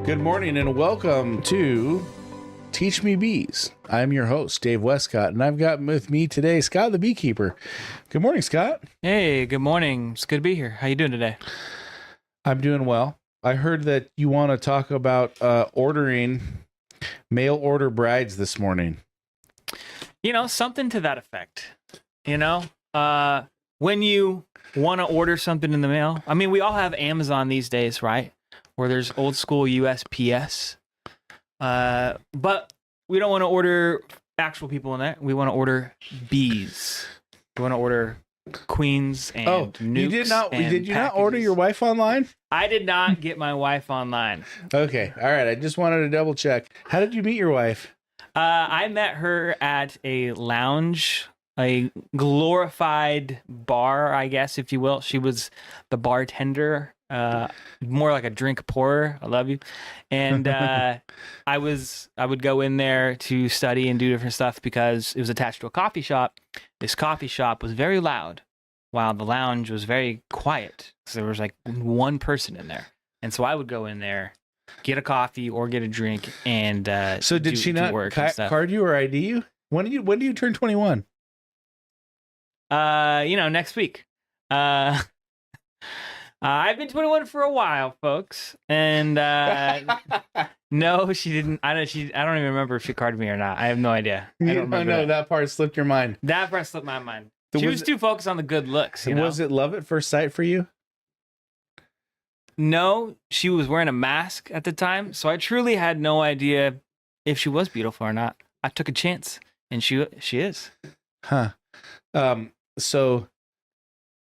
Good morning and welcome to Teach Me Bees. I'm your host, Dave Westcott, and I've got with me today Scott the Beekeeper. Good morning, Scott. Hey, good morning. It's good to be here. How you doing today? I'm doing well. I heard that you want to talk about ordering mail order brides this morning. Something to that effect. When you want to order something in the mail, I mean, we all have Amazon these days, right? Where there's old school USPS. But we don't want to order actual people in there. We want to order bees. We want to order queens and nukes. Did you not order your wife online? I did not get my wife online. Okay. All right. I just wanted to double check. How did you meet your wife? I met her at a lounge, a glorified bar, I guess, if you will. She was the bartender, more like a drink pourer. I love you. And I would go in there to study and do different stuff because it was attached to a coffee shop. This coffee shop was very loud, while the lounge was very quiet. So there was like one person in there. And so I would go in there, get a coffee or get a drink, and so did she not card you or ID you? When do you turn 21? Next week. I've been 21 for a while, folks, and no, she didn't. I don't even remember if she carded me or not. I have no idea. I don't remember that part slipped your mind. That part slipped my mind. She was too focused on the good looks. Was it love at first sight for you? No, she was wearing a mask at the time, so I truly had no idea if she was beautiful or not. I took a chance, and she is. Huh. So,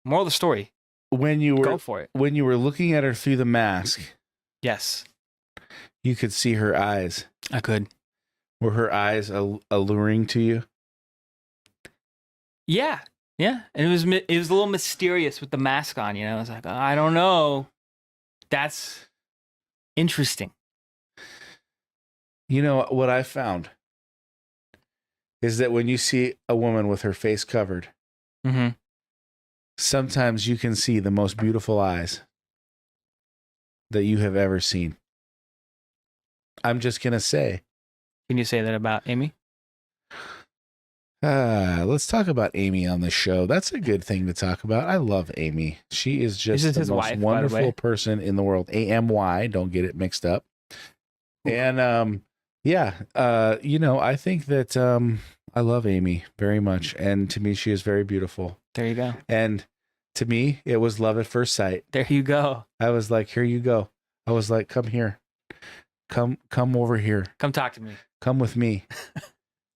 moral of the story: go for it. When you were looking at her through the mask, yes, you could see her eyes. I could. Were her eyes alluring to you? Yeah, and it was a little mysterious with the mask on. I was like, I don't know. That's interesting. You know what I found is that when you see a woman with her face covered, sometimes you can see the most beautiful eyes that you have ever seen. I'm just going to say. Can you say that about Amy? Let's talk about Amy on the show. That's a good thing to talk about. I love Amy. She is just the most wonderful person in the world. AMY, don't get it mixed up. And I think that I love Amy very much. And to me, she is very beautiful. There you go. And to me, it was love at first sight. There you go. I was like, here you go. I was like, come here. Come over here. Come talk to me. Come with me.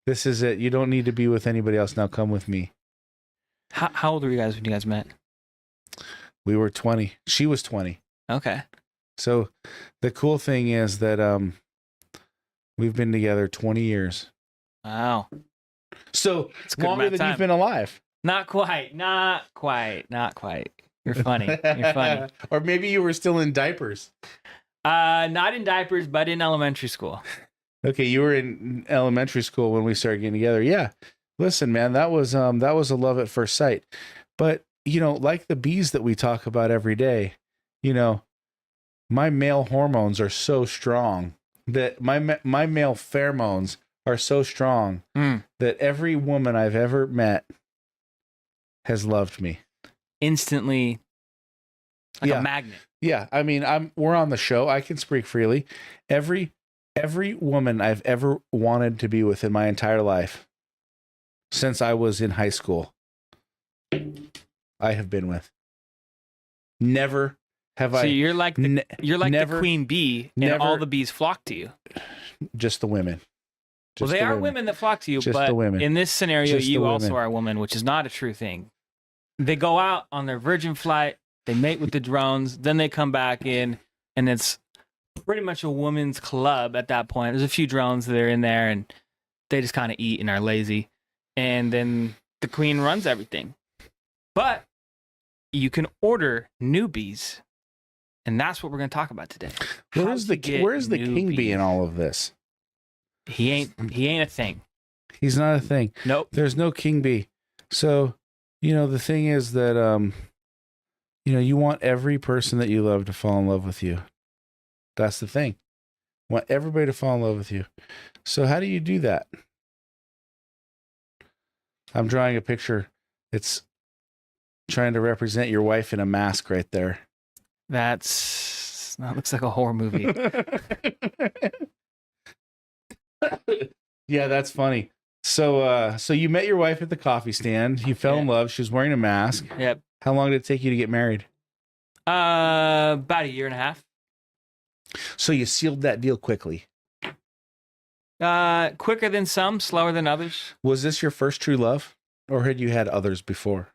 This is it. You don't need to be with anybody else. Now come with me. How old were you guys when you guys met? We were 20. She was 20. Okay. So the cool thing is that we've been together 20 years. Wow. So longer than you've been alive. Not quite. You're funny. You're funny. Or maybe you were still in diapers. Not in diapers, but in elementary school. Okay, you were in elementary school when we started getting together. Yeah. Listen, man, that was a love at first sight. But, like the bees that we talk about every day, my male hormones are so strong that my male pheromones are so strong that every woman I've ever met has loved me instantly, like a magnet. Yeah, I mean, we're on the show. I can speak freely. Every woman I've ever wanted to be with in my entire life, since I was in high school, I have been with. Never have I. So you're like the queen bee, and all the bees flock to you. Just the women. Well, they are women that flock to you, but in this scenario, you also are a woman, which is not a true thing. They go out on their virgin flight, they mate with the drones, then they come back in, and it's pretty much a woman's club at that point. There's a few drones that are in there, and they just kind of eat and are lazy. And then the queen runs everything. But you can order newbies, and that's what we're going to talk about today. Where's the king bee in all of this? He ain't a thing. He's not a thing. Nope. There's no king bee. So, the thing is that, you want every person that you love to fall in love with you. That's the thing. Want everybody to fall in love with you. So how do you do that? I'm drawing a picture. It's trying to represent your wife in a mask right there. That looks like a horror movie. Yeah, that's funny. So you met your wife at the coffee stand. You fell in love. She was wearing a mask. Yep. How long did it take you to get married? About a year and a half. So you sealed that deal quickly. Quicker than some, slower than others. Was this your first true love, or had you had others before?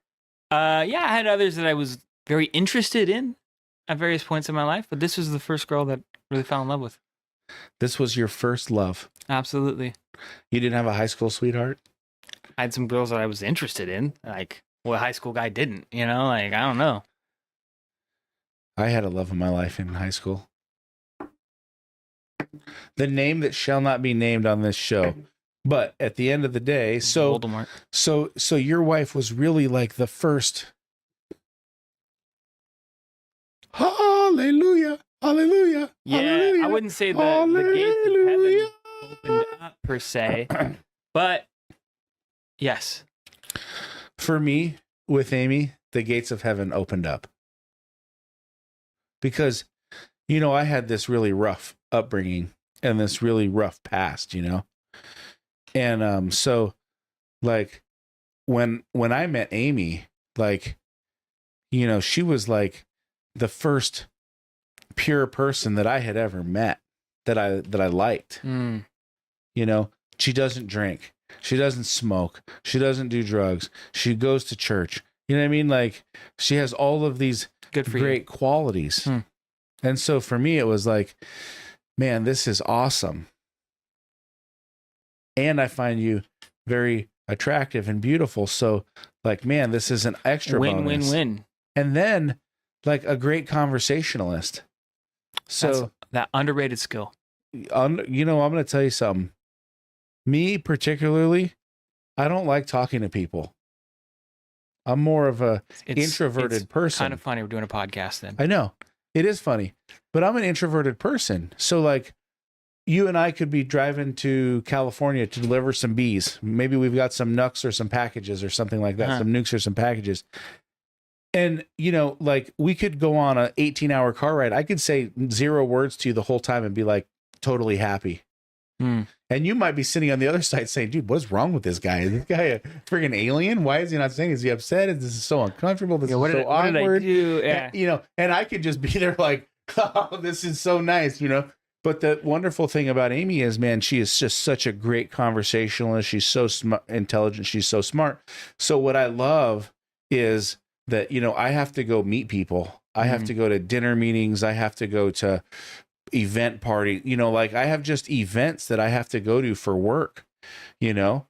Yeah, I had others that I was very interested in at various points in my life, but this was the first girl that really fell in love with. This was your first love. Absolutely. You didn't have a high school sweetheart? I had some girls that I was interested in, like what high school guy didn't, like I don't know. I had a love of my life in high school. The name that shall not be named on this show. But at the end of the day, Voldemort. So your wife was really like the first. Hallelujah. Hallelujah. Yeah, hallelujah, I wouldn't say the gates of heaven opened up per se, but yes. For me, with Amy, the gates of heaven opened up. Because, I had this really rough upbringing and this really rough past, And so like when I met Amy, like, she was like the first pure person that I had ever met that I liked. She doesn't drink, she doesn't smoke, she doesn't do drugs, she goes to church. You know what I mean? Like, she has all of these great qualities. And so for me, it was like, man, this is awesome. And I find you very attractive and beautiful. So like, man, this is an extra bonus. Win. And then like a great conversationalist. So that's that underrated skill. I'm going to tell you something. Me particularly, I don't like talking to people. I'm more of a introverted person. Kind of funny we're doing a podcast then. I know. It is funny. But I'm an introverted person. So like, you and I could be driving to California to deliver some bees. Maybe we've got some nucs or some packages or something like that, some nukes or some packages. And, like we could go on a 18-hour car ride. I could say 0 words to you the whole time and be like totally happy. And you might be sitting on the other side saying, dude, what's wrong with this guy? Is this guy a friggin' alien? Why is he not saying? Is he upset? This is so uncomfortable. This is so awkward. What did I do? Yeah. And I could just be there like, oh, this is so nice, But the wonderful thing about Amy is, man, she is just such a great conversationalist. She's so intelligent. She's so smart. So what I love is that, I have to go meet people. I have to go to dinner meetings. I have to go to event party. Like I have just events that I have to go to for work, and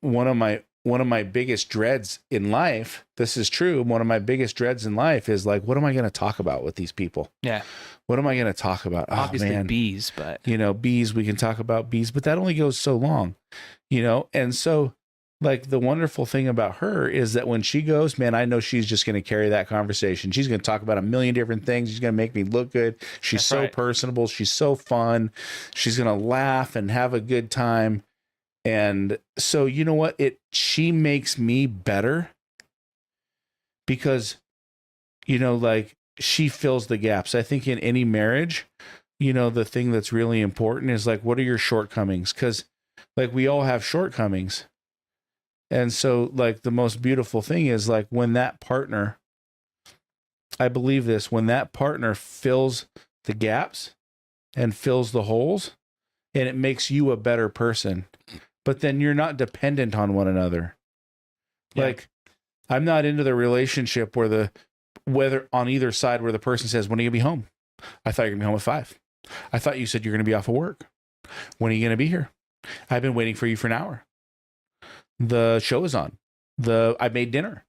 one of my biggest dreads in life, this is true. One of my biggest dreads in life is like, what am I going to talk about with these people? Yeah. What am I going to talk about? Obviously bees, but bees, we can talk about bees, but that only goes so long, And so like the wonderful thing about her is that when she goes, man, I know she's just going to carry that conversation. She's going to talk about a million different things. She's going to make me look good. She's personable. She's so fun. She's going to laugh and have a good time. And so, you know what? She makes me better because, like she fills the gaps. I think in any marriage, the thing that's really important is like, what are your shortcomings? Because like we all have shortcomings. And so like the most beautiful thing is like when that partner, I believe this, when that partner fills the gaps and fills the holes, and it makes you a better person, but then you're not dependent on one another. Yeah. Like I'm not into the relationship whether on either side where the person says, when are you gonna be home? I thought you're gonna be home at 5. I thought you said you're gonna be off of work. When are you gonna be here? I've been waiting for you for an hour. The show is on. I made dinner.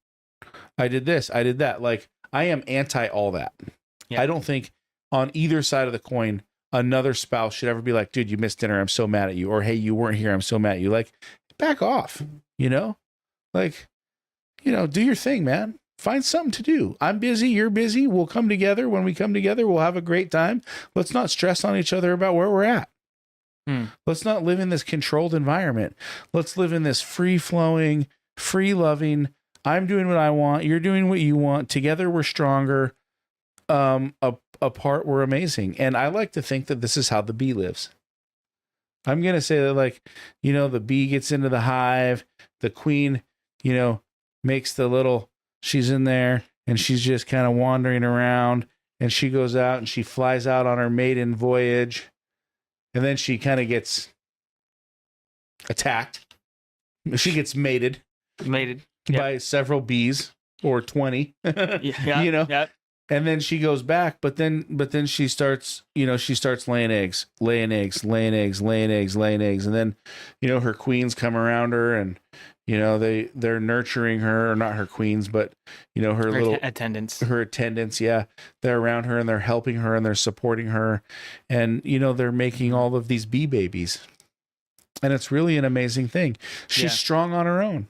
I did this. I did that. Like I am anti all that. Yeah. I don't think on either side of the coin, another spouse should ever be like, dude, you missed dinner. I'm so mad at you. Or, hey, you weren't here. I'm so mad at you. Like back off, like, do your thing, man. Find something to do. I'm busy. You're busy. We'll come together. When we come together, we'll have a great time. Let's not stress on each other about where we're at. Let's not live in this controlled environment. Let's live in this free flowing, free loving. I'm doing what I want. You're doing what you want. Together, we're stronger. Apart, we're amazing. And I like to think that this is how the bee lives. I'm going to say that, like, you know, the bee gets into the hive, the queen, you know, makes the little, she's in there and she's just kind of wandering around, and she goes out and she flies out on her maiden voyage. And then she kind of gets attacked. She gets mated by several bees, or 20, you know, and then she goes back, but then she starts, you know, she starts laying eggs. And then, you know, her queens come around her, and, you know, they're nurturing her, or not her queens, but, you know, her little attendants. Yeah. They're around her and they're helping her and they're supporting her. And, you know, they're making all of these bee babies. And it's really an amazing thing. She's strong on her own.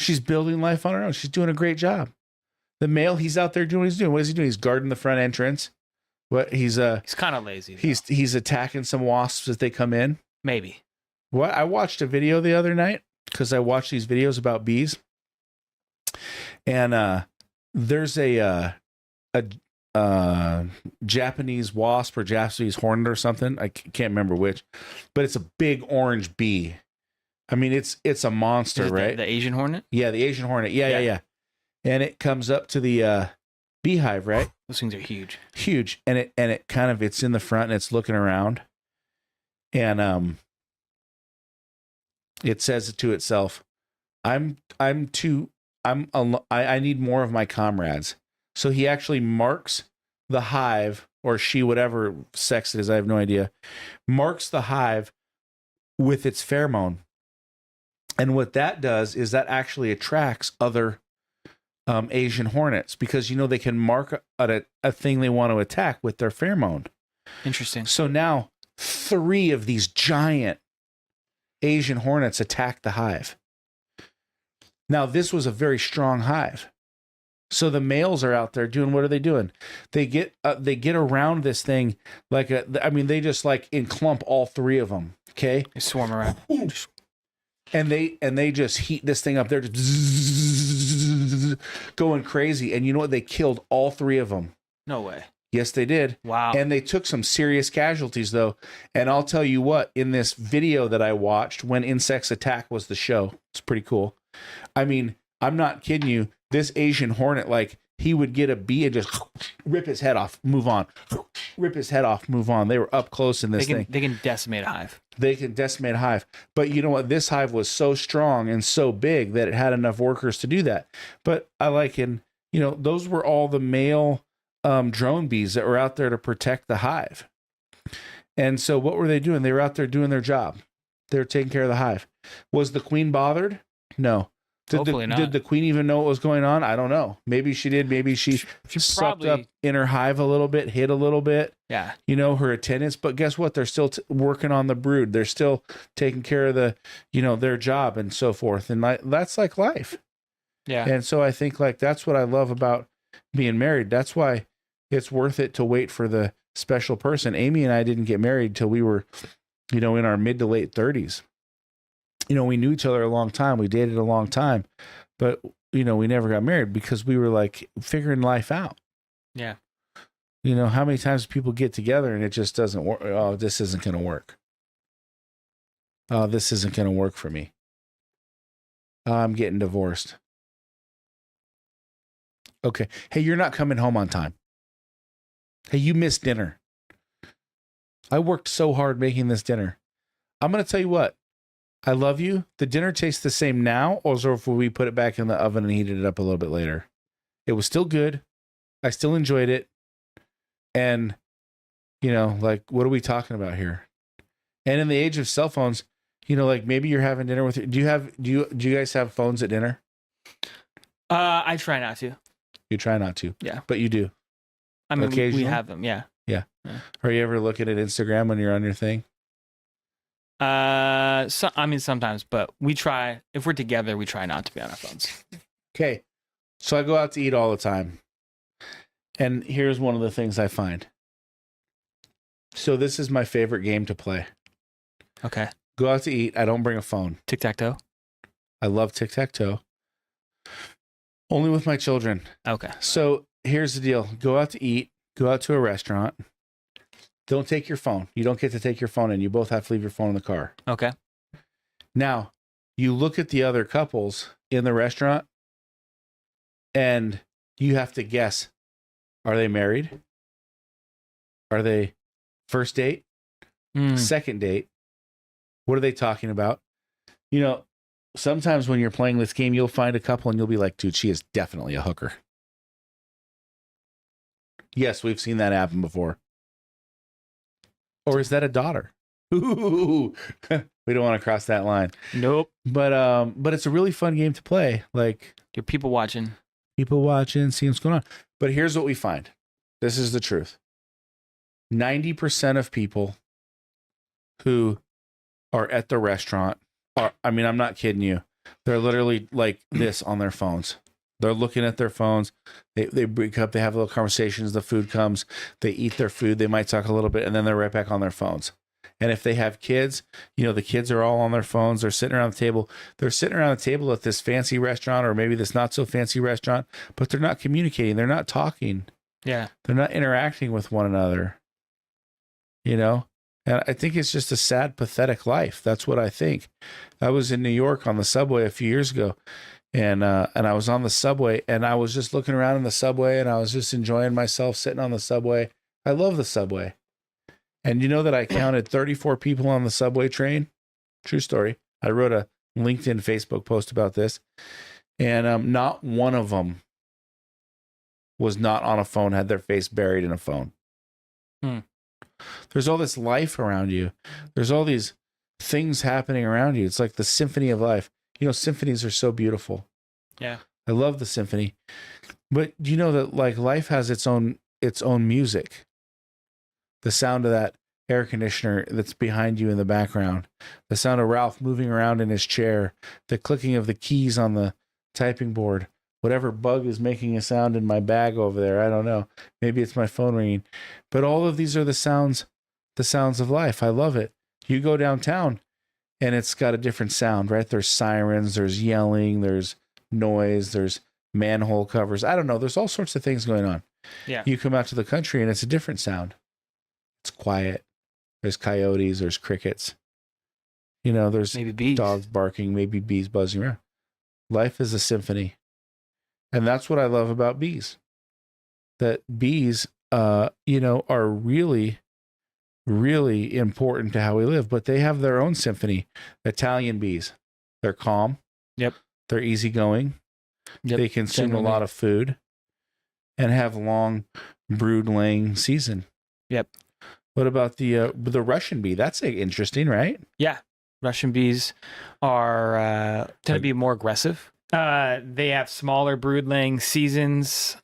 She's building life on her own. She's doing a great job. The male, he's out there doing what he's doing. What is he doing? He's guarding the front entrance. He's kind of lazy. He's attacking some wasps as they come in. Maybe. What? I watched a video the other night, because I watch these videos about bees, and there's a Japanese wasp or Japanese hornet or something. I can't remember which, but it's a big orange bee. I mean, it's a monster, right? The Asian hornet? Yeah, the Asian hornet. Yeah. And it comes up to the beehive, right? Those things are huge. Huge. And it kind of, it's in the front and it's looking around. And it says to itself, I need more of my comrades. So he actually marks the hive, or she, whatever sex it is, I have no idea, marks the hive with its pheromone. And what that does is that actually attracts other Asian hornets, because, you know, they can mark a thing they want to attack with their pheromone. Interesting. So now 3 of these giant Asian hornets attack the hive. Now, this was a very strong hive. So the males are out there doing, what are they doing? They get around this thing like they just like in clump all 3 of them. Okay. They swarm around. And they just heat this thing up. They're just going crazy. And you know what? They killed all 3 of them. No way. Yes, they did. Wow. And they took some serious casualties, though. And I'll tell you what, in this video that I watched, When Insects Attack was the show. It's pretty cool. I mean, I'm not kidding you. This Asian hornet, like, he would get a bee and just rip his head off, move on. Rip his head off, move on. They were up close in this thing. They can decimate a hive. They can decimate a hive. But you know what? This hive was so strong and so big that it had enough workers to do that. But those were all the male drone bees that were out there to protect the hive. And so what were they doing? They were out there doing their job. They were taking care of the hive. Was the queen bothered? No. Hopefully not. Did the queen even know what was going on? I don't know. Maybe she did. Maybe she sucked up in her hive a little bit, hid a little bit. Yeah. You know, her attendants. But guess what? They're still working on the brood. They're still taking care of their job and so forth. And that's like life. Yeah. And so I think like that's what I love about being married. That's why it's worth it to wait for the special person. Amy and I didn't get married till we were, in our mid to late 30s. We knew each other a long time. We dated a long time, but we never got married because we were like figuring life out. Yeah. How many times people get together and it just doesn't work. Oh, this isn't going to work. Oh, this isn't going to work for me. I'm getting divorced. Okay. Hey, you're not coming home on time. Hey, you missed dinner. I worked so hard making this dinner. I'm going to tell you what. I love you. The dinner tastes the same now, or if we put it back in the oven and heated it up a little bit later. It was still good. I still enjoyed it. And, like, what are we talking about here? And in the age of cell phones, like maybe you're having dinner with. Do you guys have phones at dinner? I try not to. You try not to. Yeah. But you do. I mean, we have them. Yeah. Yeah. Are you ever looking at Instagram when you're on your thing? Sometimes, but we try, if we're together, we try not to be on our phones. Okay. So I go out to eat all the time. And here's one of the things I find. So this is my favorite game to play. Okay. Go out to eat. I don't bring a phone. Tic-tac-toe? I love tic-tac-toe. Only with my children. Okay. So here's the deal. Go out to eat. Go out to a restaurant. Don't take your phone. You don't get to take your phone in. You both have to leave your phone in the car. Okay. Now, you look at the other couples in the restaurant and you have to guess. Are they married? Are they first date? Second date? What are they talking about? You know, sometimes when you're playing this game, you'll find a couple and you'll be like, dude, she is definitely a hooker. Yes, we've seen that happen before. Or is that a daughter? Ooh, we don't want to cross that line. Nope. But it's a really fun game to play. Like, You're people watching. people watching, seeing what's going on. But here's what we find. This is the truth. 90% of people who are at the restaurant are, I mean, I'm not kidding you. They're literally like this on their phones. They're looking at their phones. They break up. They have little conversations. The food comes. They eat their food. They might talk a little bit, and then they're right back on their phones. And if they have kids, you know, the kids are all on their phones. They're sitting around the table. They're sitting around the table at this fancy restaurant or maybe this not so fancy restaurant, but they're not communicating. They're not talking. Yeah. They're not interacting with one another. You know? And I think it's just a sad, pathetic life. That's what I think. I was in New York on the subway a few years ago, and I was on the subway, and I was just looking around in the subway, and I was just enjoying myself sitting on the subway. I love the subway. And you know that I counted 34 people on the subway train? True story. I wrote a LinkedIn, Facebook post about this, and not one of them was not on a phone, had their face buried in a phone. There's all this life around you. There's all these things happening around you. It's like the symphony of life. You know, symphonies are so beautiful. Yeah. I love the symphony. But you know that like life has its own music. The sound of that air conditioner that's behind you in the background. The sound of Ralph moving around in his chair. The clicking of the keys on the typing board. Whatever bug is making a sound in my bag over there. I don't know. Maybe it's my phone ringing. But all of these are the sounds of life. I love it. You go downtown and it's got a different sound, right? There's sirens, there's yelling, there's noise, there's manhole covers. I don't know. There's all sorts of things going on. Yeah. You come out to the country and it's a different sound. It's quiet. There's coyotes, there's crickets. You know, there's Maybe bees. dogs barking, maybe bees buzzing around. Life is a symphony. And that's what I love about bees. That bees, you know, are really, really important to how we live, but they have their own symphony. Italian bees, they're calm. Yep. They're easygoing. Yep. They consume Generally. a lot of food and have long brood laying season. Yep. What about the Russian bee? That's interesting, right? Yeah. Russian bees are tend to be more aggressive. They have smaller brood laying seasons,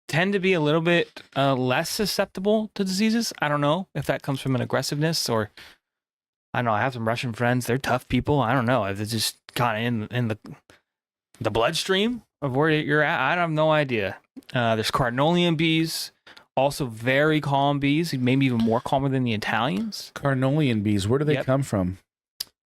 tend to be a little bit less susceptible to diseases. I don't know if that comes from an aggressiveness or I don't know. I have some Russian friends. They're tough people. I don't know if it's just kind of in the bloodstream of where you're at. I have no idea. There's Cardinalian bees, also very calm bees, maybe even more calmer than the Italians. Carnolian bees, where do they Yep. come from?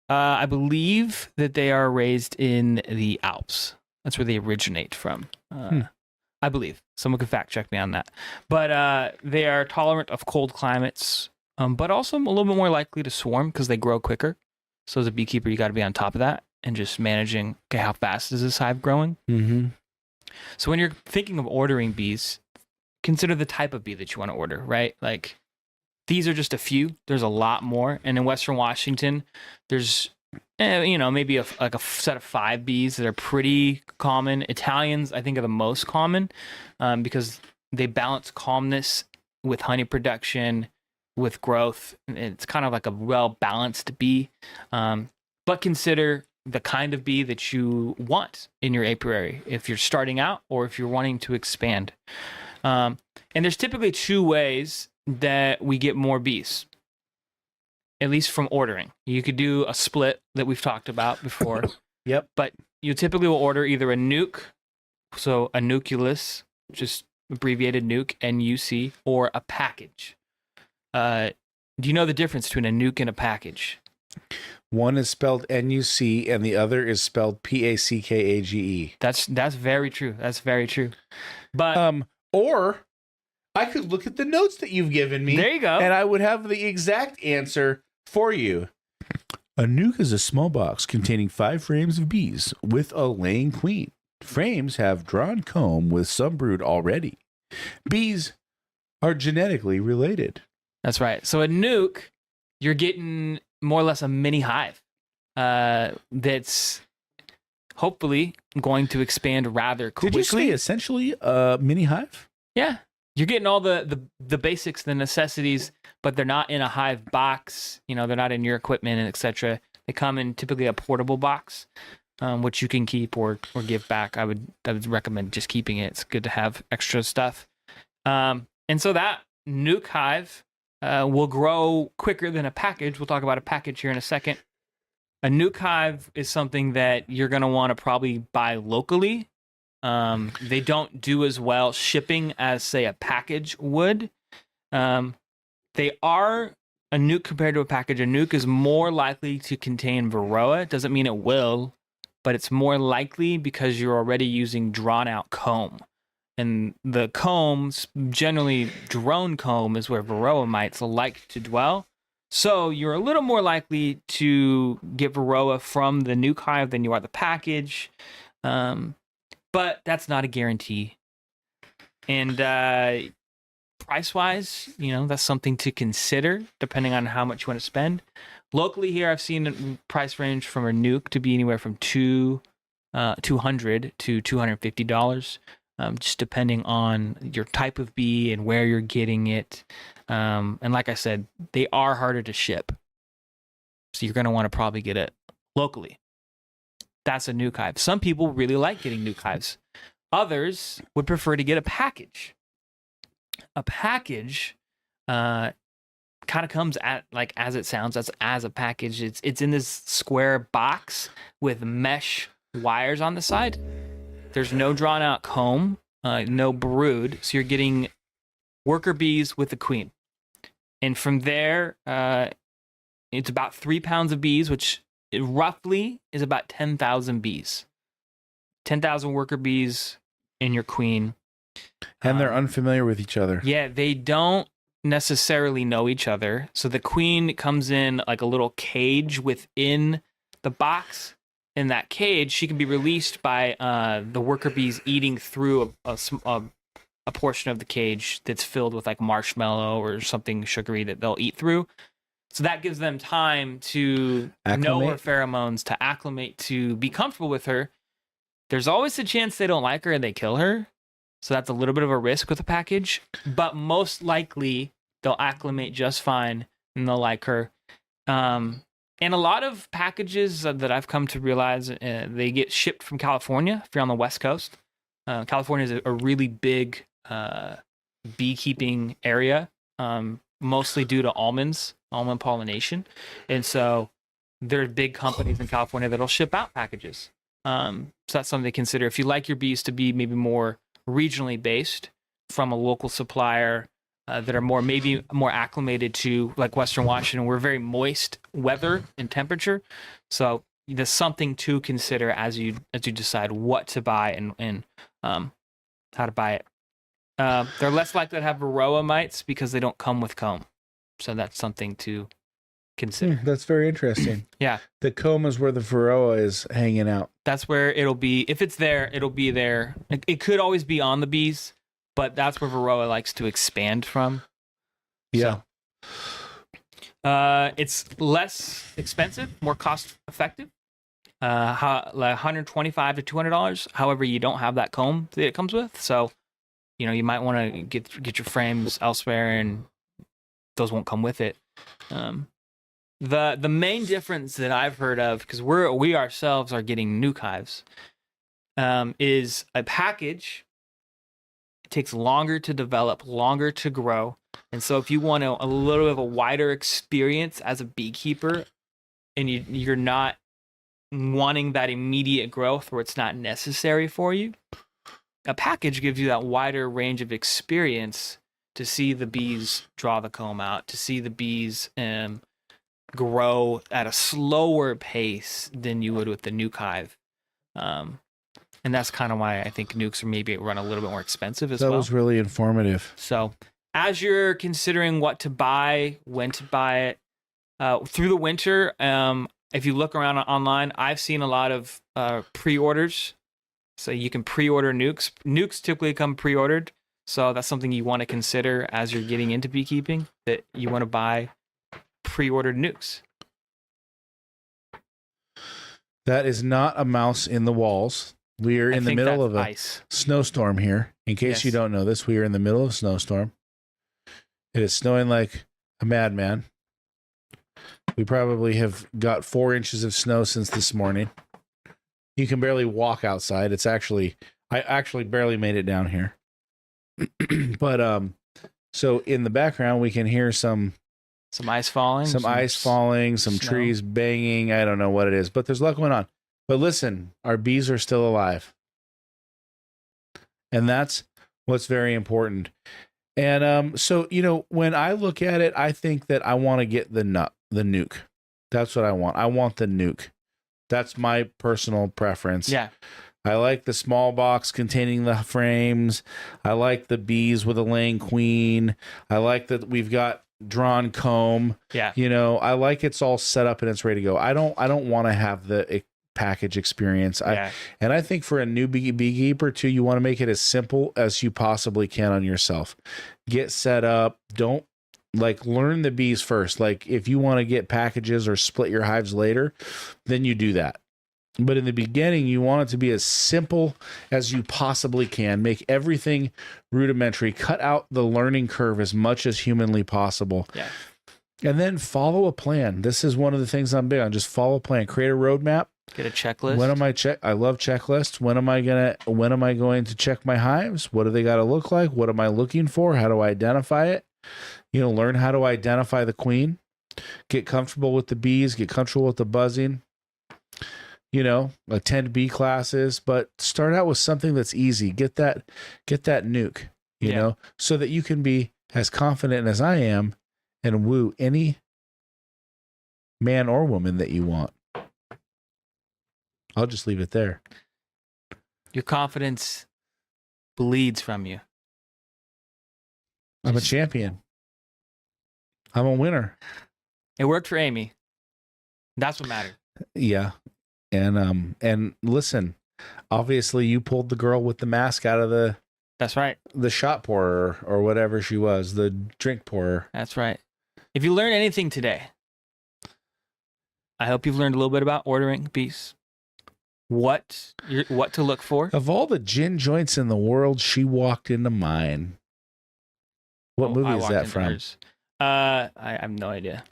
I believe that they are raised in the Alps. That's where they originate from. I believe. Someone could fact check me on that. But they are tolerant of cold climates, but also a little bit more likely to swarm because they grow quicker. So as a beekeeper, you got to be on top of that and just managing, okay, how fast is this hive growing? Mm-hmm. So when you're thinking of ordering bees, consider the type of bee that you want to order, right? Like these are just a few. There's a lot more. And in Western Washington, there's, you know, maybe a set of 5 bees that are pretty common. Italians, I think, are the most common because they balance calmness with honey production, with growth. It's kind of like a well-balanced bee. But consider the kind of bee that you want in your apiary if you're starting out or if you're wanting to expand. And there's typically 2 ways that we get more bees, at least from ordering. You could do a split that we've talked about before. Yep. But you typically will order either a nuke So a nucleus, just abbreviated nuke, NUC, or a package. Do you know the difference between a nuke and a package? One is spelled NUC and the other is spelled PACKAGE. That's very true. That's very true. But Or I could look at the notes that you've given me. there you go. And I would have the exact answer for you. A nuke is a small box containing 5 frames of bees with a laying queen. Frames have drawn comb with some brood already. Bees are genetically related. That's right. So a nuke, you're getting more or less a mini hive that's hopefully going to expand rather quickly. Did you say essentially a mini hive? Yeah. You're getting all the basics, the necessities, but they're not in a hive box. You know, they're not in your equipment and etc. They come in typically a portable box, which you can keep or give back. I would recommend just keeping it. It's good to have extra stuff. And so that nuke hive will grow quicker than a package. We'll talk about a package here in a second. A nuke hive is something that you're going to want to probably buy locally. They don't do as well shipping as, say, a package would. They are a nuke compared to a package. A nuke is more likely to contain Varroa. It doesn't mean it will, but it's more likely because you're already using drawn out comb. And the combs, generally drone comb, is where Varroa mites like to dwell. So you're a little more likely to get Varroa from the nuke hive than you are the package. But that's not a guarantee. And price-wise, you know, that's something to consider depending on how much you want to spend. Locally here, I've seen a price range from a nuke to be anywhere from $200 to $250, just depending on your type of bee and where you're getting it. And like I said, they are harder to ship. So you're going to want to probably get it locally. That's a nuke hive. Some people really like getting nuke hives. Others would prefer to get a package. A package kind of comes at like as it sounds, as a package. It's in this square box with mesh wires on the side. There's no drawn out comb, no brood. So you're getting worker bees with a queen. And from there, it's about 3 pounds of bees, which it roughly is about 10,000 bees. 10,000 worker bees in your queen. And they're unfamiliar with each other. Yeah, they don't necessarily know each other. So the queen comes in like a little cage within the box. In that cage, she can be released by the worker bees eating through a portion of the cage that's filled with like marshmallow or something sugary that they'll eat through. So that gives them time to know her pheromones, to acclimate, to be comfortable with her. There's always a chance they don't like her and they kill her. So that's a little bit of a risk with a package. But most likely, they'll acclimate just fine and they'll like her. And a lot of packages that I've come to realize, they get shipped from California if you're on the West Coast. California is a really big beekeeping area, mostly due to almond pollination. And so there are big companies in California that'll ship out packages. So that's something to consider. If you like your bees to be maybe more regionally based from a local supplier that are maybe more acclimated to, like Western Washington, we're very moist weather and temperature. So there's something to consider as you decide what to buy and how to buy it. They're less likely to have Varroa mites because they don't come with comb. So that's something to consider. That's very interesting. Yeah. The comb is where the Varroa is hanging out. That's where it'll be. If it's there, it'll be there. It could always be on the bees, but that's where Varroa likes to expand from. Yeah. So, it's less expensive, more cost effective. Like $125 to $200. However, you don't have that comb that it comes with, so you might want to get your frames elsewhere, and those won't come with it. The main difference that I've heard of, because we ourselves are getting nuke hives, is a package. It takes longer to develop, longer to grow, and so if you want a little bit of a wider experience as a beekeeper, and you're not wanting that immediate growth where it's not necessary for you, a package gives you that wider range of experience to see the bees draw the comb out, to see the bees grow at a slower pace than you would with the nuke hive. And that's kind of why I think nukes are maybe run a little bit more expensive as That well. was really informative. So as you're considering what to buy, when to buy it, through the winter, if you look around online, I've seen a lot of pre-orders. So you can pre-order nukes. Nukes typically come pre-ordered. So that's something you want to consider as you're getting into beekeeping, that you want to buy pre-ordered nukes. That is not a mouse in the walls. We are in the middle of a ice. snowstorm here. In case you don't know this, we are in the middle of a snowstorm. It is snowing like a madman. We probably have got 4 inches of snow since this morning. You can barely walk outside. I actually barely made it down here. But so in the background we can hear some ice falling, some snow. trees banging. I don't know what it is, but there's a lot going on. But listen, our bees are still alive. And that's what's very important. And so, when I look at it, I think that I want to get the nuke. That's what I want. I want the nuke. That's my personal preference. Yeah. I like the small box containing the frames. I like the bees with a laying queen. I like that we've got drawn comb. Yeah. I like it's all set up and it's ready to go. I don't want to have the package experience. And I think for a new beekeeper too, you want to make it as simple as you possibly can on yourself. Get set up. Don't learn the bees first. If you want to get packages or split your hives later, then you do that. But in the beginning, you want it to be as simple as you possibly can. Make everything rudimentary. Cut out the learning curve as much as humanly possible. Yeah. And then follow a plan. This is one of the things I'm big on. Just follow a plan. Create a roadmap. Get a checklist. I love checklists. When am I going to check my hives? What do they got to look like? What am I looking for? How do I identify it? Learn how to identify the queen. Get comfortable with the bees. Get comfortable with the buzzing. Attend bee classes, but start out with something that's easy. Get that nuke, so that you can be as confident as I am and woo any man or woman that you want. I'll just leave it there. Your confidence bleeds from you. I'm a champion. I'm a winner. It worked for Amy. That's what mattered. Yeah. And listen, obviously you pulled the girl with the mask out of That's right. the shot pourer or whatever she was, the drink pourer. That's right. If you learned anything today, I hope you've learned a little bit about ordering bees. What to look for. Of all the gin joints in the world, she walked into mine. What movie is that from? Hers. I have no idea.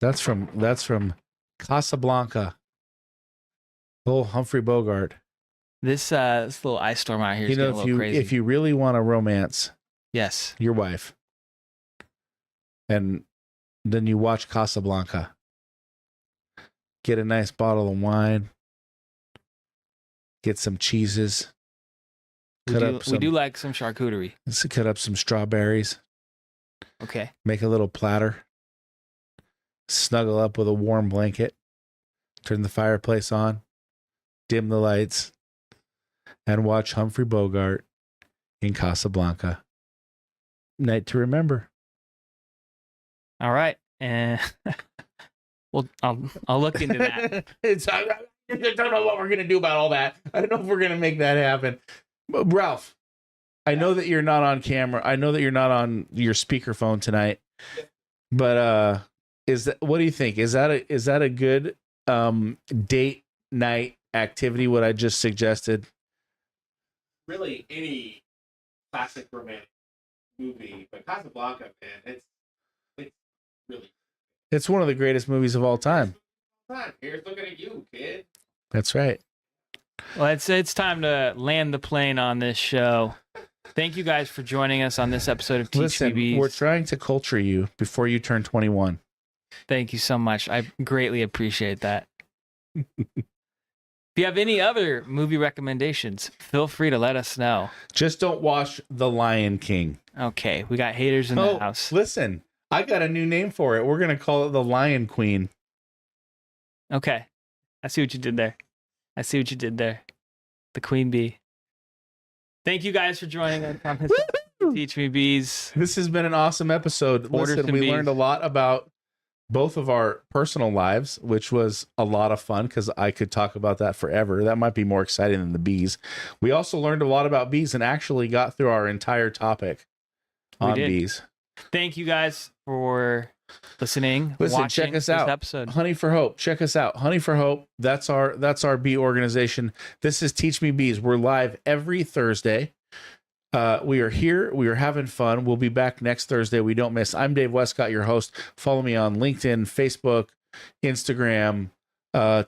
That's from Casablanca. Little Humphrey Bogart. This little ice storm out here is getting a little crazy. If you really want to romance, yes, your wife, and then you watch Casablanca. Get a nice bottle of wine. Get some cheeses. We do like some charcuterie. Let's cut up some strawberries. Okay. Make a little platter. Snuggle up with a warm blanket. Turn the fireplace on. Dim the lights. And watch Humphrey Bogart in Casablanca. Night to remember. All right. And well, I'll look into that. I don't know what we're going to do about all that. I don't know if we're going to make that happen. But Ralph, I know that you're not on camera. I know that you're not on your speakerphone tonight. But what do you think? Is that a good date night activity, what I just suggested? Really, any classic romantic movie, but Casablanca, man, it's really. It's one of the greatest movies of all time. Here's looking at you, kid. That's right. Well, it's time to land the plane on this show. Thank you guys for joining us on this episode of Teach Me Bees. We're trying to culture you before you turn 21. Thank you so much. I greatly appreciate that. If you have any other movie recommendations, feel free to let us know. Just don't watch The Lion King. Okay, we got haters in the house. Listen, I got a new name for it. We're gonna call it The Lion Queen. Okay, I see what you did there. The queen bee. Thank you guys for joining us on this Teach Me Bees. This has been an awesome episode. Order Listen, some we bees. learned a lot about both of our personal lives, which was a lot of fun because I could talk about that forever. That might be more exciting than the bees. We also learned a lot about bees and actually got through our entire topic on did. bees. Thank you guys for listening. Listen, watching check us this out. episode. Honey for Hope. Check us out. Honey for Hope. That's our bee organization. This is Teach Me Bees. We're live every Thursday. We are here. We are having fun. We'll be back next Thursday. We don't miss. I'm Dave Westcott, your host. Follow me on LinkedIn, Facebook, Instagram,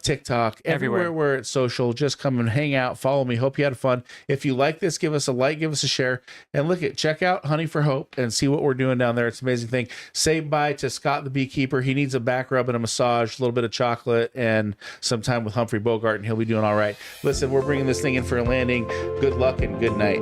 TikTok, everywhere where it's social. Just come and hang out. Follow me. Hope you had fun. If you like this, give us a like, give us a share, and check out Honey for Hope and see what we're doing down there. It's an amazing thing. Say bye to Scott the beekeeper. He needs a back rub and a massage, a little bit of chocolate, and some time with Humphrey Bogart, and he'll be doing all right. Listen, we're bringing this thing in for a landing. Good luck and good night.